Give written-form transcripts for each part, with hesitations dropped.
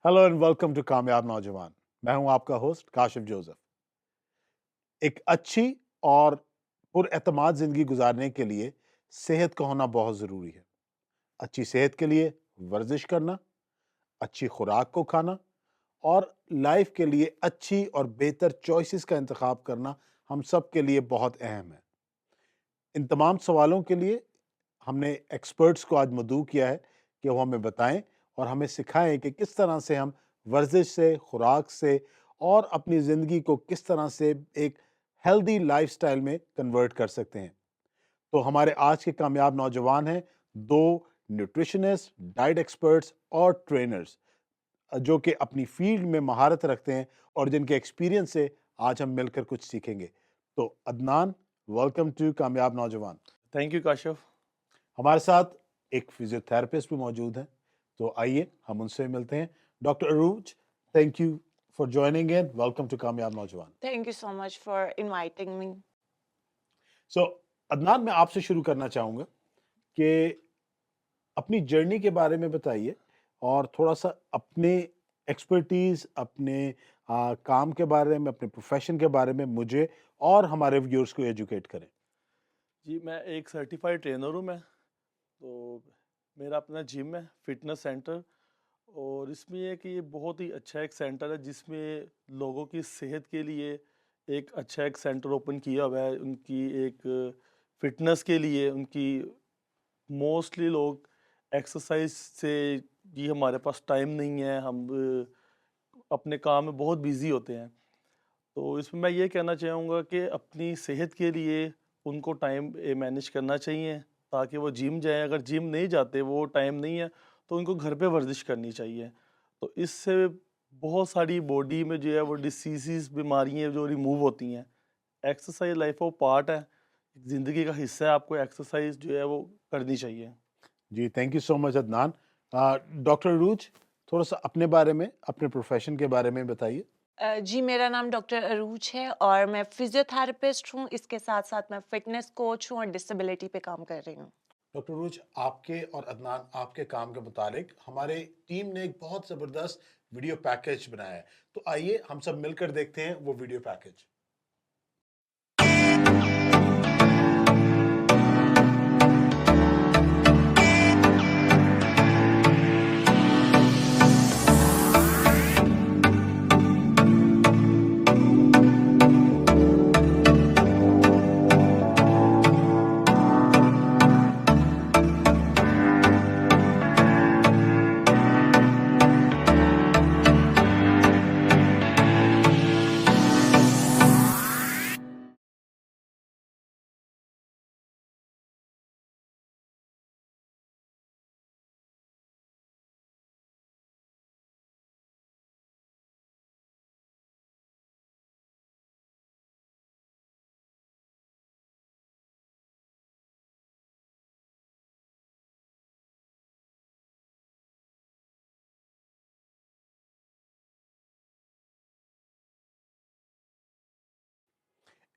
Hello and welcome to Kamyab नौजवान। मैं हूं आपका होस्ट काशिफ जोसेफ। एक अच्छी और पुरएतमाद जिंदगी गुजारने के लिए सेहत का होना बहुत जरूरी है। अच्छी सेहत के लिए वर्जिश करना, अच्छी खुराक को खाना और लाइफ के लिए अच्छी और बेहतर चॉइसेस का इंतखाब करना हम सब के लिए बहुत अहम है। इन तमाम सवालों के लिए हमने एक्सपर्ट्स को आज मदऊ किया है कि वो हमें बताएं और हमें सिखाएं कि किस तरह से हम वर्जिश से, खुराक से और अपनी ज़िंदगी को किस तरह से एक हेल्दी लाइफस्टाइल में कन्वर्ट कर सकते हैं। तो हमारे आज के कामयाब नौजवान हैं दो न्यूट्रिशनिस्ट, डाइट एक्सपर्ट्स और ट्रेनर्स जो कि अपनी फील्ड में महारत रखते हैं और जिनके एक्सपीरियंस से आज हम मिलकर कुछ सीखेंगे। तो अदनान, वेलकम टू कामयाब नौजवान। Thank you Kashif. हमारे साथ एक फिजियोथेरेपिस्ट भी मौजूद हैं, तो आइए हम उनसे मिलते हैं। Doctor Arooj, thank you for joining in. Welcome to Kamyab Naujawan. Thank you so much for inviting me. सो अदनान, मैं आपसे शुरू करना चाहूंगा कि अपनी जर्नी के बारे में बताइए और थोड़ा सा अपने एक्सपर्टीज, अपने काम के बारे में, अपने प्रोफेशन के बारे में मुझे और हमारे व्यूअर्स को एजुकेट करें। जी, मैं एक सर्टिफाइड ट्रेनर हूँ। मैं तो मेरा अपना जिम है, फिटनेस सेंटर। और इसमें ये है कि ये बहुत ही अच्छा एक सेंटर है जिसमें लोगों की सेहत के लिए एक अच्छा एक सेंटर ओपन किया हुआ है। उनकी एक फिटनेस के लिए उनकी मोस्टली लोग एक्सरसाइज से, जी हमारे पास टाइम नहीं है, हम अपने काम में बहुत बिजी होते हैं। तो इसमें मैं ये कहना चाहूँगा कि अपनी सेहत के लिए उनको टाइम मैनेज करना चाहिए ताकि वो जिम जाएँ। अगर जिम नहीं जाते, वो टाइम नहीं है, तो उनको घर पे वर्जिश करनी चाहिए। तो इससे बहुत सारी बॉडी में जो है वो डिसीज़ेज़, बीमारियाँ जो रिमूव होती हैं। एक्सरसाइज लाइफ का पार्ट है, ज़िंदगी का हिस्सा है, आपको एक्सरसाइज जो है वो करनी चाहिए। जी, thank you so much Adnan. Doctor Arooj, थोड़ा सा अपने बारे में, अपने प्रोफेशन के बारे में बताइए। जी, मेरा नाम डॉक्टर अरूज है और मैं फिजियोथेरेपिस्ट हूँ। इसके साथ-साथ मैं फिटनेस कोच हूँ और डिसेबिलिटी पे काम कर रही हूँ। डॉक्टर रूज, आपके और अदनान आपके काम के मुतालिक हमारे टीम ने एक बहुत ज़बरदस्त वीडियो पैकेज बनाया है। तो आइए हम सब मिलकर देखते हैं वो वीडियो पैकेज।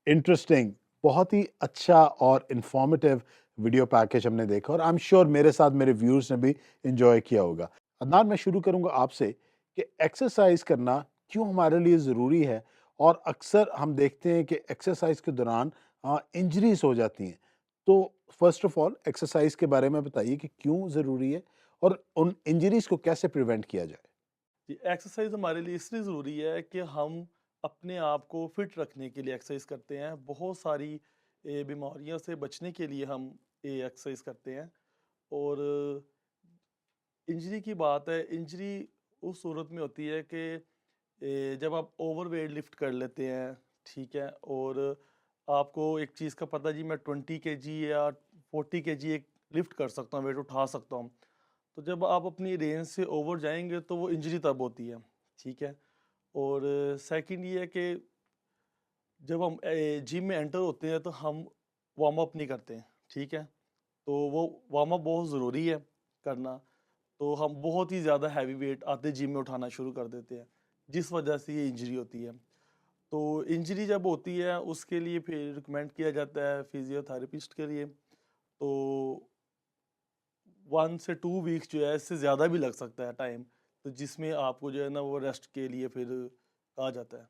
इंटरेस्टिंग, बहुत ही अच्छा और इंफॉर्मेटिव वीडियो पैकेज हमने देखा और आई एम श्योर मेरे साथ मेरे व्यूअर्स ने भी एंजॉय किया होगा। अदनान, मैं शुरू करूंगा आपसे कि एक्सरसाइज करना क्यों हमारे लिए ज़रूरी है और अक्सर हम देखते हैं कि एक्सरसाइज के दौरान इंजरीज हो जाती हैं। तो फर्स्ट ऑफ ऑल एक्सरसाइज के बारे में बताइए कि क्यों ज़रूरी है और उन इंजरीज को कैसे प्रिवेंट किया जाए। जी, एक्सरसाइज हमारे लिए इसलिए ज़रूरी है कि हम अपने आप को फिट रखने के लिए एक्सरसाइज करते हैं। बहुत सारी बीमारियों से बचने के लिए हम ये एक्सरसाइज करते हैं। और इंजरी की बात है, इंजरी उस सूरत में होती है कि जब आप ओवर वेट लिफ्ट कर लेते हैं, ठीक है, और आपको एक चीज़ का पता, जी मैं 20 kg या 40 kg एक लिफ्ट कर सकता हूँ, वेट उठा सकता हूँ। तो जब आप अपनी रेंज से ओवर जाएंगे तो वो इंजरी तब होती है, ठीक है। और सेकंड ये है कि जब हम जिम में एंटर होते हैं तो हम वार्म अप नहीं करते हैं, ठीक है। तो वो वार्म अप बहुत ज़रूरी है करना। तो हम बहुत ही ज़्यादा हैवी वेट आते जिम में उठाना शुरू कर देते हैं, जिस वजह से ये इंजरी होती है। तो इंजरी जब होती है उसके लिए फिर रिकमेंड किया जाता है फिजियोथेरेपिस्ट के लिए। तो 1 से 2 वीक्स जो है, इससे ज़्यादा भी लग सकता है टाइम, तो जिसमें आपको जो है ना वो रेस्ट के लिए फिर कहा जाता है।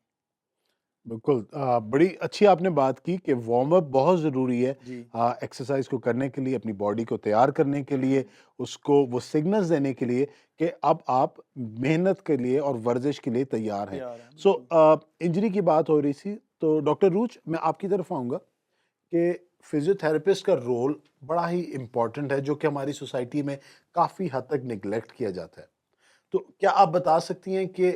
बिल्कुल बड़ी अच्छी आपने बात की कि वार्म अप बहुत ज़रूरी है जी। एक्सरसाइज को करने के लिए, अपनी बॉडी को तैयार करने के लिए, उसको वो सिग्नल्स देने के लिए कि अब आप मेहनत के लिए और वर्जिश के लिए तैयार हैं। तैयार है, सो बिल्कुल। इंजरी की बात हो रही थी, तो डॉक्टर रूच मैं आपकी तरफ आऊँगा कि फिजियोथेरेपिस्ट का रोल बड़ा ही इम्पोर्टेंट है, जो कि हमारी सोसाइटी में काफ़ी हद तक निग्लेक्ट किया जाता है। तो क्या आप बता सकती हैं कि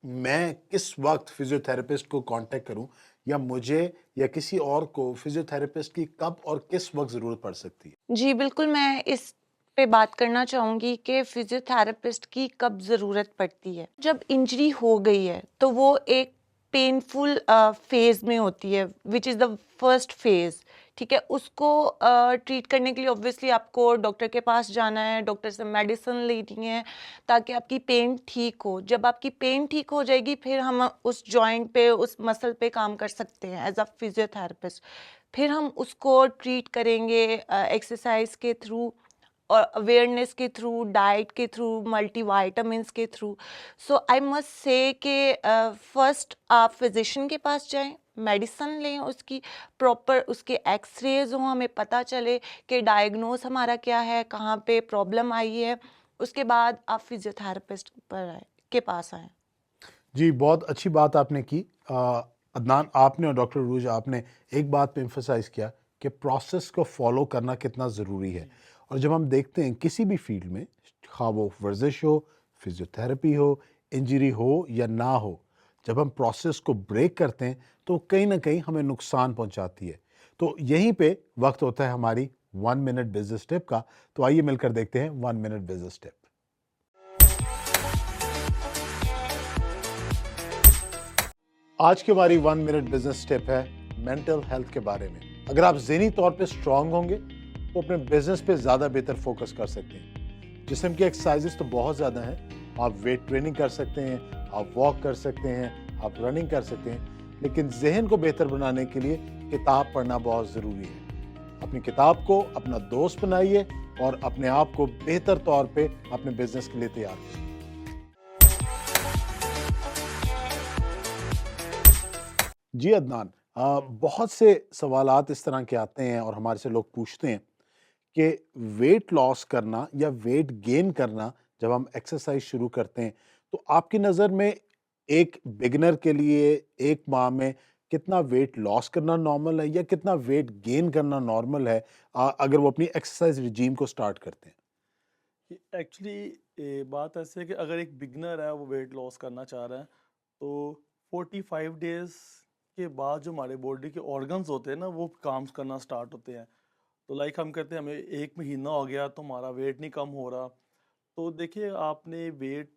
मैं किस वक़्त फिज़ियोथेरेपिस्ट को कॉन्टैक्ट करूँ, या मुझे या किसी और को फिज़ियोथेरेपिस्ट की कब और किस वक़्त ज़रूरत पड़ सकती है? जी, बिल्कुल, मैं इस पे बात करना चाहूँगी कि फ़िज़ियोथेरेपिस्ट की कब ज़रूरत पड़ती है। जब इंजरी हो गई है, तो वो एक पेनफुल फ़ेज़ में होती है, which is the first phase, ठीक है? उसको ट्रीट करने के लिए ऑब्वियसली आपको डॉक्टर के पास जाना है, डॉक्टर से मेडिसिन लेनी है, ताकि आपकी पेन ठीक हो। जब आपकी पेन ठीक हो जाएगी, फिर हम उस जॉइंट पे, उस मसल पे काम कर सकते हैं एज़ अ फ़िज़ियोथेरेपिस्ट। फिर हम उसको ट्रीट करेंगे एक्सरसाइज के थ्रू और अवेयरनेस के थ्रू, डाइट के थ्रू, मल्टीविटामिन्स के through. So I must say कि फर्स्ट आप फिजिशियन के पास जाएं, मेडिसिन लें, उसकी प्रॉपर उसके एक्सरेज हों, हमें पता चले कि डायग्नोज हमारा क्या है, कहाँ पे प्रॉब्लम आई है। उसके बाद आप फिजियोथेरेपिस्ट पर आए के पास आएँ। जी, बहुत अच्छी बात आपने की। अदनान, आपने और डॉक्टर रूज आपने एक बात पे एम्फसाइज़ किया कि प्रोसेस को फ़ॉलो करना कितना ज़रूरी है। जी। और जब हम देखते हैं किसी भी फ़ील्ड में, ख़्वाह वो वर्जिश हो, फ़िज़ियोथेरेपी हो, इंजरी हो या ना हो, जब हम प्रोसेस को ब्रेक करते हैं, तो कहीं न कहीं हमें नुकसान पहुँचाती है। तो यहीं पे वक़्त होता है हमारी 1 मिनट बिज़नेस टिप का। तो आइए मिलकर देखते हैं 1 मिनट बिज़नेस टिप। आज की हमारी 1 मिनट बिजनेस टिप है मेंटल हेल्थ के बारे में। अगर आप ज़हनी तौर पे स्ट्रांग होंगे, तो अपने बिजनेस पे ज़्यादा बेहतर फोकस कर सकते हैं। जिस्म की एक्सरसाइजेस तो बहुत ज़्यादा हैं। आप वेट ट्रेनिंग कर सकते हैं, आप वॉक कर सकते हैं, आप रनिंग कर सकते हैं, लेकिन जहन को बेहतर बनाने के लिए किताब पढ़ना बहुत ज़रूरी है। अपनी किताब को अपना दोस्त बनाइए और अपने आप को बेहतर तौर पे अपने बिजनेस के लिए तैयार कीजिए। जी अदनान, बहुत से सवालात इस तरह के आते हैं और हमारे से लोग पूछते हैं कि वेट लॉस करना या वेट गेन करना, जब हम एक्सरसाइज शुरू करते हैं, तो आपकी नज़र में एक बिगिनर के लिए एक माह में कितना वेट लॉस करना नॉर्मल है या कितना वेट गेन करना नॉर्मल है, अगर वो अपनी एक्सरसाइज रिजीम को स्टार्ट करते हैं? एक्चुअली बात ऐसे है कि अगर एक बिगनर है वो वेट लॉस करना चाह रहा है, तो 45 डेज के बाद जो हमारे बॉडी के ऑर्गन्स होते हैं ना वो काम करना स्टार्ट होते हैं। तो लाइक हम कहते हैं हमें 1 महीना हो गया तो हमारा वेट नहीं कम हो रहा। तो देखिए आपने वेट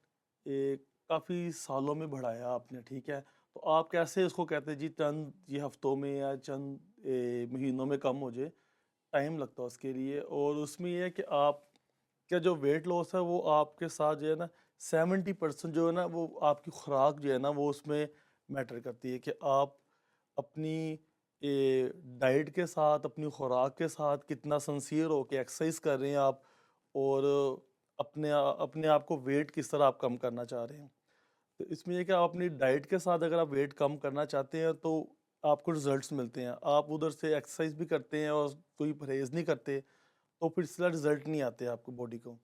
काफ़ी सालों में बढ़ाया आपने, ठीक है? तो आप कैसे उसको कहते हैं जी चंद ये हफ्तों में या चंद महीनों में कम हो जाए, टाइम लगता है उसके लिए। और उसमें ये है कि आप क्या जो वेट लॉस है वो आपके साथ जो है ना 70% जो है ना वो आपकी खुराक जो है ना वो उसमें मैटर करती है कि आप अपनी डाइट के साथ, अपनी खुराक के साथ कितना सिंसियर हो के एक्सरसाइज कर रहे हैं आप, और अपने आप को वेट किस तरह आप कम करना चाह रहे हैं। तो इसमें यह कि आप अपनी डाइट के साथ अगर आप वेट कम करना चाहते हैं तो आपको रिजल्ट्स मिलते हैं। आप उधर से एक्सरसाइज भी करते हैं और कोई परहेज़ नहीं करते, तो फिर इसका रिजल्ट नहीं आते आपको बॉडी को।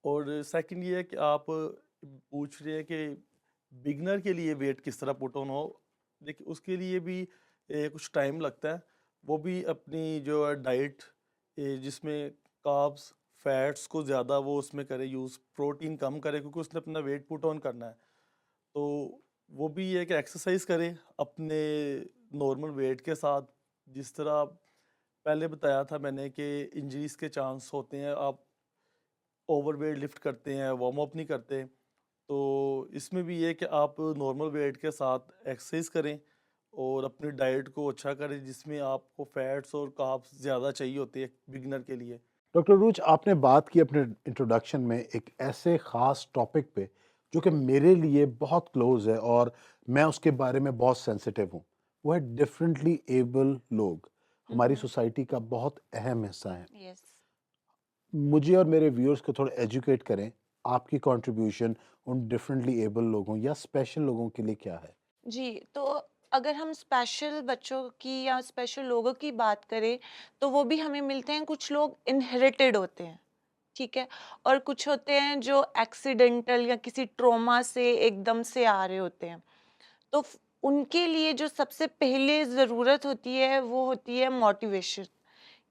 और सेकंड ये है कि आप पूछ रहे हैं कि बिगनर के लिए वेट किस तरह पुट ऑन हो। देखिए उसके लिए भी कुछ टाइम लगता है। वो भी अपनी जो है डाइट जिसमें कार्ब्स फैट्स को ज़्यादा वो उसमें करे यूज़, प्रोटीन कम करे, क्योंकि उसने अपना वेट पुट ऑन करना है। तो वो भी ये है कि एक्सरसाइज करें अपने नॉर्मल वेट के साथ। जिस तरह पहले बताया था मैंने कि इंजरीज के चांस होते हैं, आप ओवरवेट लिफ्ट करते हैं, वार्म अप नहीं करते। तो इसमें भी ये है कि आप नॉर्मल वेट के साथ एक्सरसाइज करें और अपनी डाइट को अच्छा करें, जिसमें आपको फैट्स और कार्ब्स ज़्यादा चाहिए होते हैं बिगनर के लिए। डॉक्टर रूच, आपने बात की अपने इंट्रोडक्शन में एक ऐसे ख़ास टॉपिक पे जो कि मेरे लिए बहुत क्लोज़ है और मैं उसके बारे में बहुत सेंसिटिव हूँ। वो है डिफरेंटली एबल लोग, हमारी सोसाइटी का बहुत अहम हिस्सा हैं। यस। मुझे और मेरे व्यूअर्स को थोड़ा एजुकेट करें, आपकी कंट्रीब्यूशन उन डिफरेंटली एबल लोगों या स्पेशल लोगों के लिए क्या है? जी, तो अगर हम स्पेशल बच्चों की या स्पेशल लोगों की बात करें, तो वो भी हमें मिलते हैं, कुछ लोग इनहेरिटेड होते हैं, ठीक है? और कुछ होते हैं जो एक्सीडेंटल या किसी ट्रॉमा से एकदम से आ रहे होते हैं। तो उनके लिए जो सबसे पहले ज़रूरत होती है वो होती है मोटिवेशन,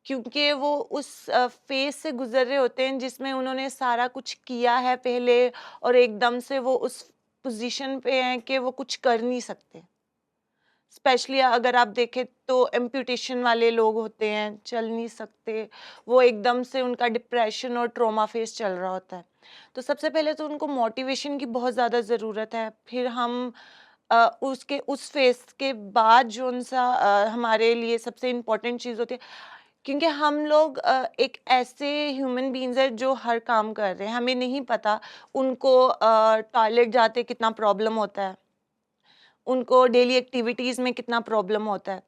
क्योंकि वो उस फेज से गुजर रहे होते हैं जिसमें उन्होंने सारा कुछ किया है पहले, और एकदम से वो उस पोजीशन पे हैं कि वो कुछ कर नहीं सकते। स्पेशली अगर आप देखें तो एम्पुटेशन वाले लोग होते हैं, चल नहीं सकते, वो एकदम से उनका डिप्रेशन और ट्रॉमा फेस चल रहा होता है। तो सबसे पहले तो उनको मोटिवेशन की बहुत ज़्यादा ज़रूरत है। फिर हम उसके उस फेस के बाद जो-सा हमारे लिए सबसे इम्पोर्टेंट चीज़ होती है, क्योंकि हम लोग एक ऐसे ह्यूमन बीइंग्स हैं जो हर काम कर रहे हैं। हमें नहीं पता उनको टॉयलेट जाते कितना प्रॉब्लम होता है, उनको डेली एक्टिविटीज़ में कितना प्रॉब्लम होता है।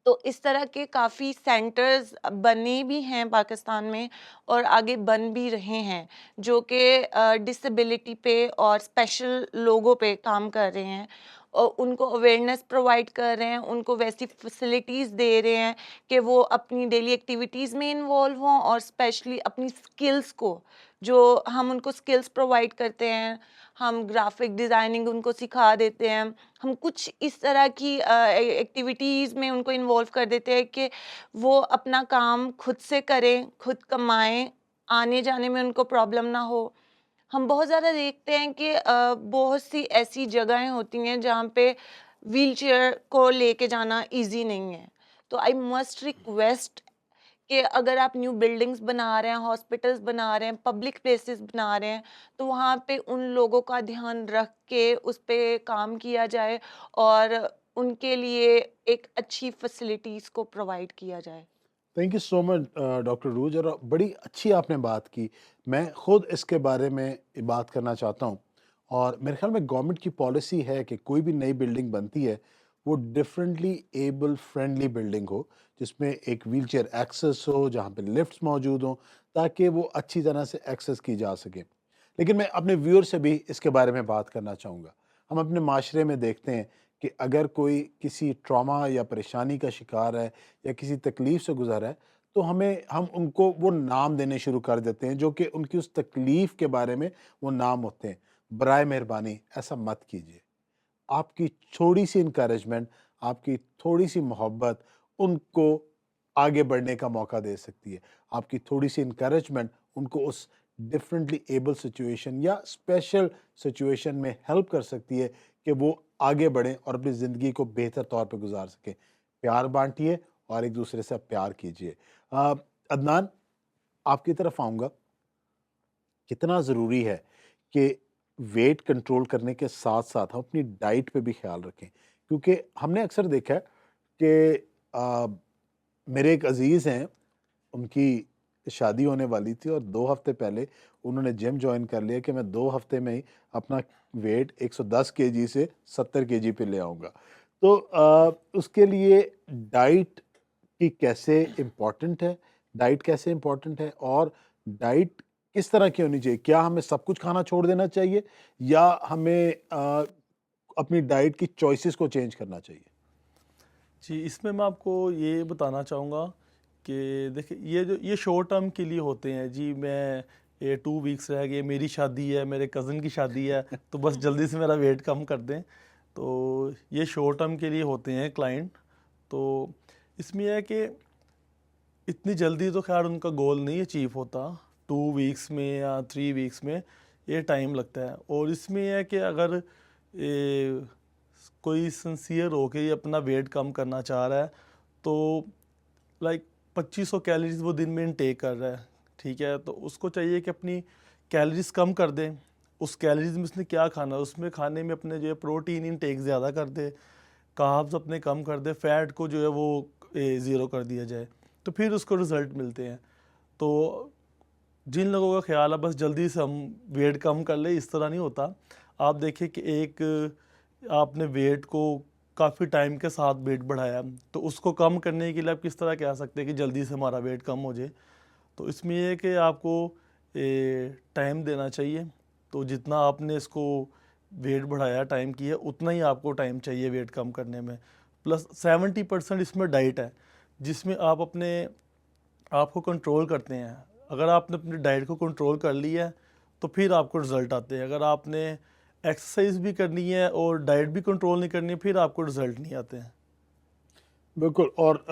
तो इस तरह के काफ़ी सेंटर्स बने भी हैं पाकिस्तान में, और आगे बन भी रहे हैं, जो कि डिसेबिलिटी पे और स्पेशल लोगों पे काम कर रहे हैं, और उनको अवेयरनेस प्रोवाइड कर रहे हैं, उनको वैसी फैसिलिटीज़ दे रहे हैं कि वो अपनी डेली एक्टिविटीज़ में इन्वॉल्व हों, और स्पेशली अपनी स्किल्स को, जो हम उनको स्किल्स प्रोवाइड करते हैं, हम ग्राफिक डिज़ाइनिंग उनको सिखा देते हैं, हम कुछ इस तरह की एक्टिविटीज़ में उनको इन्वॉल्व कर देते हैं कि वो अपना काम खुद से करें, खुद कमाएँ, आने जाने में उनको प्रॉब्लम ना हो। हम बहुत ज़्यादा देखते हैं कि बहुत सी ऐसी जगहें होती हैं जहाँ पे व्हीलचेयर को लेके जाना ईज़ी नहीं है। तो आई मस्ट रिक्वेस्ट कि अगर आप न्यू बिल्डिंग्स बना रहे हैं, हॉस्पिटल्स बना रहे हैं, पब्लिक प्लेसेस बना रहे हैं, तो वहाँ पे उन लोगों का ध्यान रख के उस पे काम किया जाए, और उनके लिए एक अच्छी फैसिलिटीज़ को प्रोवाइड किया जाए। Thank you so much doctor Rooj, और बड़ी अच्छी आपने बात की। मैं खुद इसके बारे में बात करना चाहता हूँ, और मेरे ख्याल में गवर्नमेंट की पॉलिसी है कि कोई भी नई बिल्डिंग बनती है वो डिफरेंटली एबल फ्रेंडली बिल्डिंग हो, जिसमें एक व्हीलचेयर एक्सेस हो, जहाँ पे लिफ्ट्स मौजूद हों, ताकि वो अच्छी तरह से एक्सेस की जा सके। लेकिन मैं अपने व्यूअर से भी इसके बारे में बात करना चाहूँगा। हम अपने माशरे में देखते हैं कि अगर कोई किसी ट्रॉमा या परेशानी का शिकार है या किसी तकलीफ़ से गुज़र रहा है, तो हम उनको वो नाम देने शुरू कर देते हैं जो कि उनकी उस तकलीफ़ के बारे में वो नाम होते हैं। बराए मेहरबानी ऐसा मत कीजिए। आपकी थोड़ी-सी एनकरेजमेंट, आपकी थोड़ी-सी मोहब्बत उनको आगे बढ़ने का मौका दे सकती है। आपकी थोड़ी-सी एनकरेजमेंट उनको उस डिफरेंटली एबल सिचुएशन या स्पेशल सिचुएशन में हेल्प कर सकती है कि वो आगे बढ़ें और अपनी ज़िंदगी को बेहतर तौर पे गुज़ार सकें। प्यार बाँटिए और एक-दूसरे से प्यार कीजिए। अदनान, आपकी तरफ आऊँगा। कितना ज़रूरी है कि वेट कंट्रोल करने के साथ-साथ हम अपनी डाइट पे भी ख़्याल रखें? क्योंकि हमने अक्सर देखा है कि मेरे एक अज़ीज़ हैं, उनकी शादी होने वाली थी और 2 हफ़्ते पहले उन्होंने जिम जॉइन कर लिया कि मैं 2 हफ़्ते में ही अपना वेट 110 केजी से 70 केजी पे ले आऊँगा। तो उसके लिए डाइट की कैसे इम्पोर्टेंट है, डाइट कैसे इम्पोर्टेंट है, और डाइट किस तरह की होनी चाहिए? क्या हमें सब कुछ खाना छोड़ देना चाहिए या हमें अपनी डाइट की चॉइसेस को चेंज करना चाहिए? जी, इसमें मैं आपको ये बताना चाहूँगा कि देखिए ये शॉर्ट टर्म के लिए होते हैं जी। मैं ये 2 वीक्स रह गए, मेरी शादी है, मेरे कज़न की शादी है, तो बस जल्दी से मेरा वेट कम कर दें। तो ये शॉर्ट टर्म के लिए होते हैं क्लाइंट। तो इसमें यह है कि इतनी जल्दी तो ख़ैर उनका गोल नहीं अचीव होता, 2 वीक्स में या 3 वीक्स में, ये टाइम लगता है। और इसमें यह है कि अगर कोई सिंसियर होके ये अपना वेट कम करना चाह रहा है, तो लाइक 2500 कैलोरीज वो दिन में इनटेक कर रहा है, ठीक है? तो उसको चाहिए कि अपनी कैलोरीज कम कर दे। उस कैलोरीज में उसने क्या खाना है, उसमें खाने में अपने जो है प्रोटीन इनटेक ज़्यादा कर दे, कार्ब्स अपने कम कर दे, फैट को जो है वो ज़ीरो कर दिया जाए, तो फिर उसको रिज़ल्ट मिलते हैं। तो जिन लोगों का ख्याल है बस जल्दी से हम वेट कम कर ले, इस तरह नहीं होता। आप देखिए कि एक आपने वेट को काफ़ी टाइम के साथ वेट बढ़ाया, तो उसको कम करने के लिए आप किस तरह कह सकते हैं कि जल्दी से हमारा वेट कम हो जाए। तो इसमें ये है कि आपको टाइम देना चाहिए। तो जितना आपने इसको वेट बढ़ाया टाइम की है, उतना ही आपको टाइम चाहिए वेट कम करने में। प्लस 70% इसमें डाइट है, जिसमें आप अपने आप को कंट्रोल करते हैं। अगर आपने अपनी डाइट को कंट्रोल कर लिया है तो फिर आपको रिज़ल्ट आते हैं। अगर आपने एक्सरसाइज भी करनी है और डाइट भी कंट्रोल नहीं करनी है, फिर आपको रिज़ल्ट नहीं आते हैं। बिल्कुल। और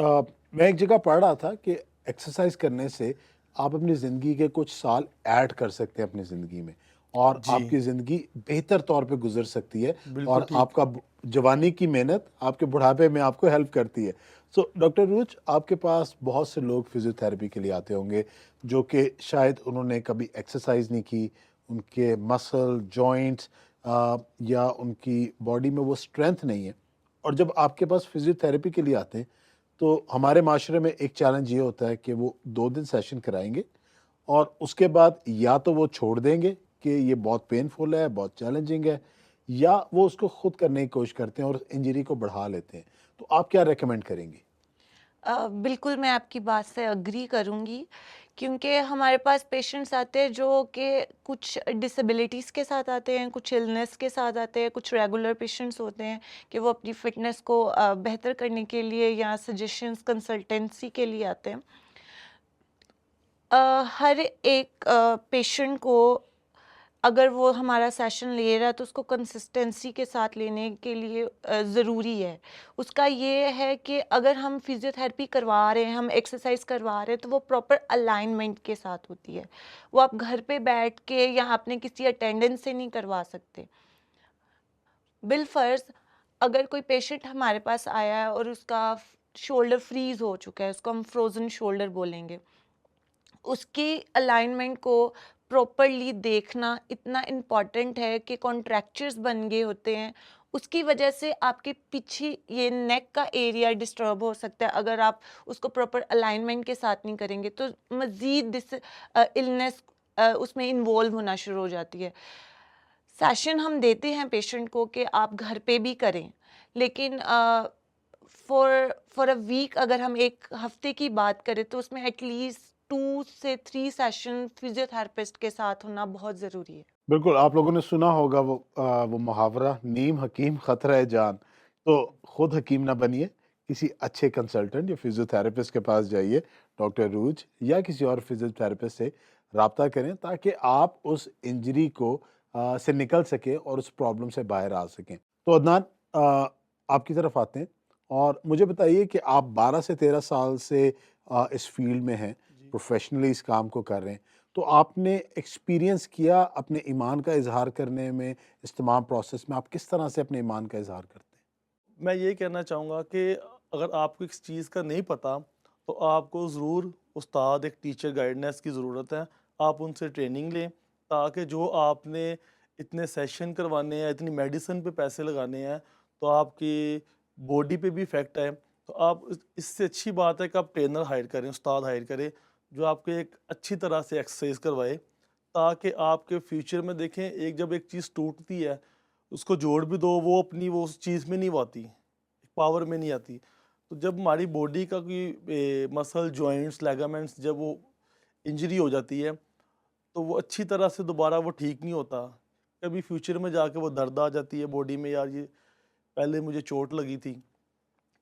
मैं एक जगह पढ़ रहा था कि एक्सरसाइज करने से आप अपनी ज़िंदगी के कुछ साल ऐड कर सकते हैं अपनी ज़िंदगी में, और जी, आपकी ज़िंदगी बेहतर तौर पे गुजर सकती है, बिल्कुल और ठीक। आपका जवानी की मेहनत आपके बुढ़ापे में आपको हेल्प करती है। सो डॉक्टर रूच, आपके पास बहुत से लोग फिजियोथेरेपी के लिए आते होंगे जो कि शायद उन्होंने कभी एक्सरसाइज नहीं की, उनके मसल जॉइंट्स या उनकी बॉडी में वो स्ट्रेंथ नहीं है, और जब आपके पास फिजियोथेरेपी के लिए आते हैं तो हमारे माशरे में एक चैलेंज ये होता है कि वो 2 दिन सेशन कराएंगे और उसके बाद या तो वो छोड़ देंगे कि ये बहुत पेनफुल है, बहुत चैलेंजिंग है, या वो उसको खुद करने की कोशिश करते हैं और इंजरी को बढ़ा लेते हैं। तो आप क्या रेकमेंड करेंगे? बिल्कुल मैं आपकी बात से एग्री करूँगी, क्योंकि हमारे पास पेशेंट्स आते हैं जो कि कुछ डिसेबिलिटीज़ के साथ आते हैं, कुछ इलनेस के साथ आते हैं, कुछ रेगुलर पेशेंट्स होते हैं कि वो अपनी फ़िटनेस को बेहतर करने के लिए या सजेशंस कंसल्टेंसी के लिए आते हैं। हर एक पेशेंट को, अगर वो हमारा सेशन ले रहा है तो उसको कंसिस्टेंसी के साथ लेने के लिए ज़रूरी है। उसका ये है कि अगर हम फिज़ियोथेरेपी करवा रहे हैं, हम एक्सरसाइज करवा रहे हैं, तो वो प्रॉपर अलाइनमेंट के साथ होती है। वो आप घर पे बैठ के या अपने किसी अटेंडेंस से नहीं करवा सकते। बिलफ़र्ज़ अगर कोई पेशेंट हमारे पास आया है और उसका शोल्डर फ्रीज़ हो चुका है, उसको हम फ्रोज़न शोल्डर बोलेंगे। उसकी अलाइनमेंट को प्रॉपरली देखना इतना इम्पॉर्टेंट है कि कॉन्ट्रैक्चर्स बन गए होते हैं। उसकी वजह से आपके पीछे ये नेक का एरिया डिस्टर्ब हो सकता है। अगर आप उसको प्रॉपर अलाइनमेंट के साथ नहीं करेंगे तो मज़ीद इलनेस उसमें इन्वॉल्व होना शुरू हो जाती है। सेशन हम देते हैं पेशेंट को कि आप घर पे भी करें, लेकिन फॉर फॉर अ वीक अगर हम एक हफ्ते की बात करें तो उसमें एटलीस्ट 2 से 3 सेशन फिजियोथेरेपिस्ट के साथ होना बहुत ज़रूरी है। बिल्कुल, आप लोगों ने सुना होगा वो मुहावरा, नीम हकीम खतरा है जान। तो खुद हकीम ना बनिए, किसी अच्छे कंसल्टेंट या फिजियोथेरेपिस्ट के पास जाइए, डॉक्टर रूज या किसी और फिजियोथेरेपिस्ट से राब्ता करें ताकि आप उस इंजरी को से निकल सकें और उस प्रॉब्लम से बाहर आ सकें। तो अदनान, आपकी तरफ आते हैं और मुझे बताइए कि आप 12 से 13 साल से इस फील्ड में हैं, जी। प्रोफेशनली इस काम को कर रहे हैं। तो आपने एक्सपीरियंस किया अपने ईमान का इज़हार करने में, इस तमाम प्रोसेस में आप किस तरह से अपने ईमान का इज़हार करते हैं? मैं ये कहना चाहूँगा कि अगर आपको इस चीज़ का नहीं पता, तो आपको ज़रूर उस्ताद, एक टीचर गाइडेंस की ज़रूरत है। आप उनसे ट्रेनिंग लें, ताकि जो आपने इतने सेशन करवाने हैं, इतनी मेडिसिन पे पैसे लगाने हैं, तो आपकी बॉडी पे भी इफ़ेक्ट है। तो आप इससे अच्छी बात है कि आप ट्रेनर हायर करें, उस्ताद हायर करें, जो आपको एक अच्छी तरह से एक्सरसाइज करवाए, ताकि आपके फ्यूचर में देखें, जब एक चीज़ टूटती है, उसको जोड़ भी दो, वो अपनी वो उस चीज़ में नहीं वो आती, पावर में नहीं आती। तो जब हमारी बॉडी का कोई मसल, जॉइंट्स, लिगामेंट्स जब वो इंजरी हो जाती है, तो वो अच्छी तरह से दोबारा वो ठीक नहीं होता। कभी फ्यूचर में जाके वो दर्द आ जाती है बॉडी में, यार ये पहले मुझे चोट लगी थी।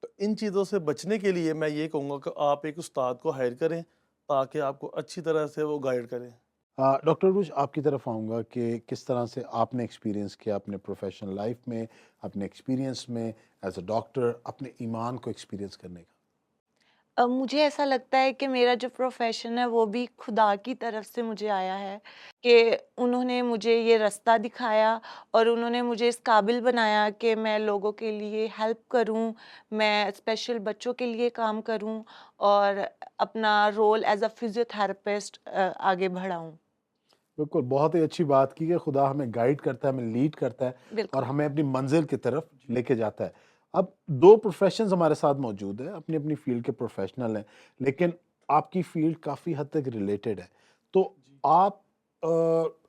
तो इन चीज़ों से बचने के लिए मैं ये कहूँगा कि आप एक उस्ताद को हायर करें, ताकि आपको अच्छी तरह से वो गाइड करें। डॉक्टर रूज, आपकी तरफ आऊँगा कि किस तरह से आपने एक्सपीरियंस किया अपने प्रोफेशनल लाइफ में, अपने एक्सपीरियंस में एज़ अ डॉक्टर, अपने ईमान को एक्सपीरियंस करने का? मुझे ऐसा लगता है कि मेरा जो प्रोफ़ेशन है वो भी खुदा की तरफ से मुझे आया है, कि उन्होंने मुझे ये रास्ता दिखाया और उन्होंने मुझे इस काबिल बनाया कि मैं लोगों के लिए हेल्प करूं, मैं स्पेशल बच्चों के लिए काम करूं और अपना रोल एज़ अ फ़िज़ियोथेरेपिस्ट आगे बढ़ाऊं। बिल्कुल, बहुत ही अच्छी बात की कि खुदा हमें गाइड करता है, हमें लीड करता है और बिल्कुल। हमें अपनी मंज़िल की तरफ लेके जाता है। अब 2 प्रोफ़ेशंस हमारे साथ मौजूद हैं, अपनी-अपनी फ़ील्ड के प्रोफ़ेशनल हैं, लेकिन आपकी फ़ील्ड काफ़ी हद तक रिलेटेड है। तो जी। आप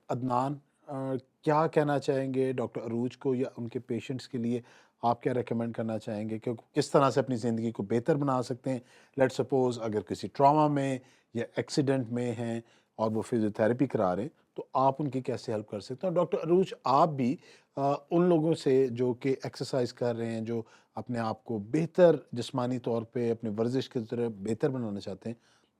अदनान, क्या कहना चाहेंगे डॉक्टर अरूज को या उनके पेशेंट्स के लिए? आप क्या रिकमेंड करना चाहेंगे कि किस तरह से अपनी ज़िंदगी को बेहतर बना सकते हैं? लेट्स सपोज़ अगर किसी ट्रॉमा में या एक्सीडेंट में हैं और वो फिजियोथेरेपी करा रहे हैं, तो आप उनकी कैसे हेल्प कर सकते हैं? और डॉक्टर अरूज, आप भी उन लोगों से जो कि एक्सरसाइज कर रहे हैं, जो अपने आप को बेहतर जिस्मानी तौर पे अपनी वर्जिश की तरफ बेहतर बनाना चाहते हैं,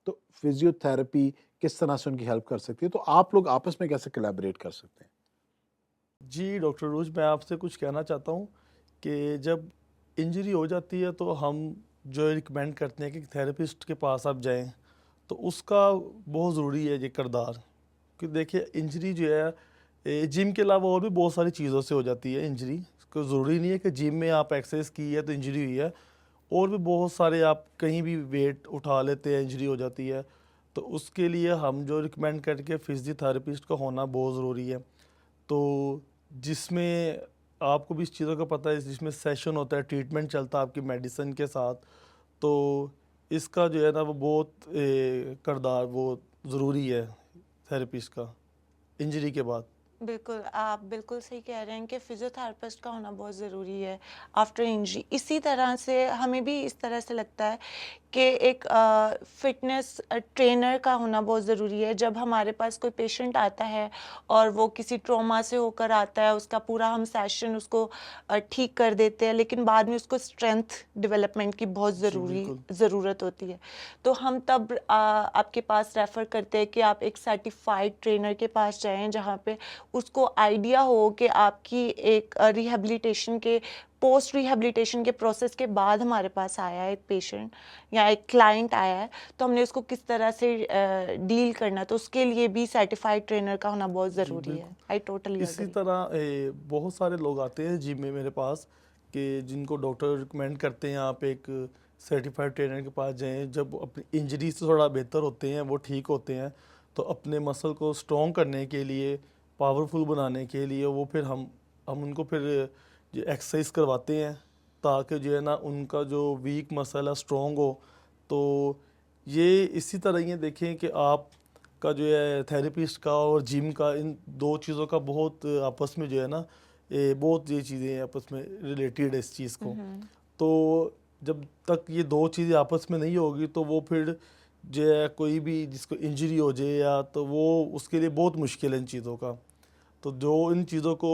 तो फिजियोथेरेपी किस तरह से उनकी हेल्प कर सकती है? तो आप लोग आपस में कैसे कोलैबोरेट कर सकते हैं? जी डॉक्टर रोज, मैं आपसे कुछ कहना चाहता हूँ कि जब इंजरी हो जाती है तो हम जो रिकमेंड करते हैं कि थेरेपिस्ट के पास आप जाएं, तो उसका बहुत ज़रूरी है ये किरदार। कि देखिए इंजरी जो है जिम के अलावा और भी बहुत सारी चीज़ों से हो जाती है इंजरी। इसको ज़रूरी नहीं है कि जिम में आप एक्सरसाइज की है तो इंजरी हुई है, और भी बहुत सारे आप कहीं भी वेट उठा लेते हैं इंजरी हो जाती है। तो उसके लिए हम जो रिकमेंड करके फिजियोथेरेपिस्ट का होना बहुत ज़रूरी है। तो जिसमें आपको भी इस चीज़ों का पता है, जिसमें सेशन होता है, ट्रीटमेंट चलता है आपकी मेडिसिन के साथ, तो इसका जो है ना वो बहुत किरदार वो ज़रूरी है थेरेपिस्ट का इंजरी के बाद। बिल्कुल, आप बिल्कुल सही कह रहे हैं कि फिजियोथेरेपिस्ट का होना बहुत ज़रूरी है आफ्टर इंजरी। इसी तरह से हमें भी इस तरह से लगता है कि एक फिटनेस ट्रेनर का होना बहुत ज़रूरी है। जब हमारे पास कोई पेशेंट आता है और वो किसी ट्रॉमा से होकर आता है, उसका पूरा हम सेशन उसको ठीक कर देते हैं, लेकिन बाद में उसको स्ट्रेंथ डेवलपमेंट की बहुत जी बिल्कुल। ज़रूरत होती है। तो हम तब आपके पास रेफ़र करते हैं कि आप एक सर्टिफाइड ट्रेनर के पास जाएँ, जहाँ पे उसको आइडिया हो कि आपकी एक रिहैबिलिटेशन के पोस्ट रिहैबिलिटेशन के प्रोसेस के बाद हमारे पास आया है एक पेशेंट या एक क्लाइंट आया है, तो हमने उसको किस तरह से डील करना है, तो उसके लिए भी सर्टिफाइड ट्रेनर का होना बहुत जी ज़रूरी है। बिल्कुल। आई टोटली इसी एग्री। तरह बहुत सारे लोग आते हैं जिम में मेरे पास कि जिनको डॉक्टर रिकमेंड करते हैं आप एक सर्टिफाइड ट्रेनर के पास जाएं। जब अपनी इंजरी से थोड़ा बेहतर होते हैं, वो ठीक होते हैं, तो अपने मसल को स्ट्रॉन्ग करने के लिए, पावरफुल बनाने के लिए वो फिर हम उनको फिर जो एक्सरसाइज करवाते हैं, ताकि जो है ना उनका जो वीक मसल है स्ट्रॉन्ग हो। तो ये इसी तरह ये देखें कि आप का जो है थेरेपिस्ट का और जिम का, इन दो चीज़ों का बहुत आपस में जो है ना बहुत ये चीज़ें आपस में रिलेटेड है इस चीज़ को। तो जब तक ये दो चीज़ें आपस में नहीं होगी तो वो फिर जो है कोई भी जिसको इंजरी हो जाए या तो वो उसके लिए बहुत मुश्किल है इन चीज़ों का। तो जो इन चीज़ों को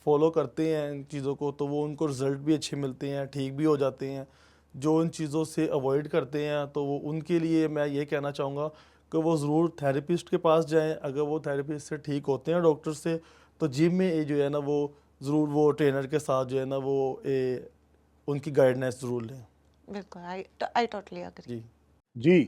फॉलो करते हैं इन चीज़ों को, तो वो उनको रिज़ल्ट भी अच्छे मिलते हैं, ठीक भी हो जाते हैं। जो इन चीज़ों से अवॉइड करते हैं तो वो उनके लिए मैं ये कहना चाहूँगा कि वो ज़रूर थेरेपिस्ट के पास जाएं। अगर वो थेरेपिस्ट से ठीक होते हैं डॉक्टर से, तो जिम में ये जो है ना वो ज़रूर वो ट्रेनर के साथ जो है ना वो उनकी गाइडेंस ज़रूर लें। बिल्कुल, आई टोटली एग्री। जी जी,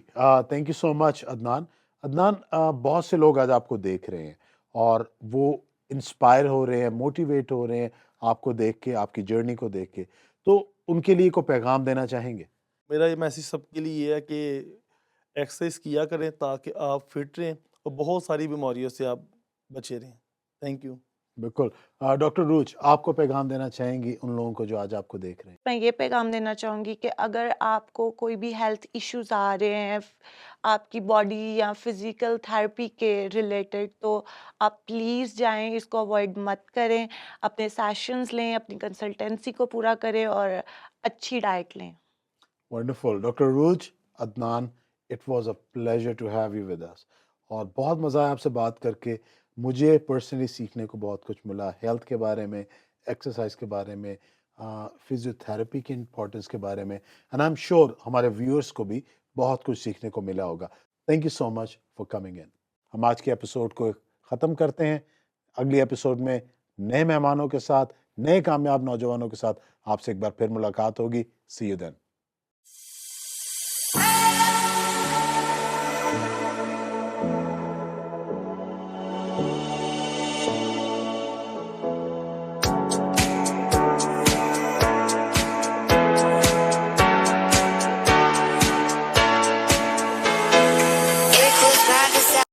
thank you so much Adnan. Adnan, बहुत से लोग आज आपको देख रहे हैं और वो इंस्पायर हो रहे हैं, मोटिवेट हो रहे हैं आपको देख के, आपकी जर्नी को देख के। तो उनके लिए कोई पैगाम देना चाहेंगे? मेरा ये मैसेज सबके लिए ये है कि एक्सरसाइज किया करें ताकि आप फिट रहें और बहुत सारी बीमारियों से आप बचे रहें। Thank you. बिल्कुल। डॉक्टर रूच, आपको पैगाम देना चाहेंगी उन लोगों को जो आज आपको देख रहे हैं? मैं ये पैगाम देना चाहूँगी कि अगर आपको कोई भी हेल्थ इश्यूज़ आ रहे हैं आपकी बॉडी या फिज़िकल थेरेपी के रिलेटेड, तो आप प्लीज़ जाएँ, इसको अवॉइड मत करें। अपने सेशंस लें, अपनी कंसल्टेंसी को पूरा करें और अच्छी डाइट लें। Wonderful. Doctor Arooj, Adnan, it was a pleasure to have you with us. और बहुत मज़ा आया आपसे बात करके। मुझे पर्सनली सीखने को बहुत कुछ मिला, हेल्थ के बारे में, एक्सरसाइज के बारे में, फिजियोथेरेपी की इम्पोर्टेंस के बारे में, एंड आई एम श्योर हमारे व्यूअर्स को भी बहुत कुछ सीखने को मिला होगा। Thank you so much for coming in. हम आज के एपिसोड को ख़त्म करते हैं। अगली एपिसोड में नए मेहमानों के साथ, नए कामयाब नौजवानों के साथ आपसे एक बार फिर मुलाकात होगी। सी यू देन।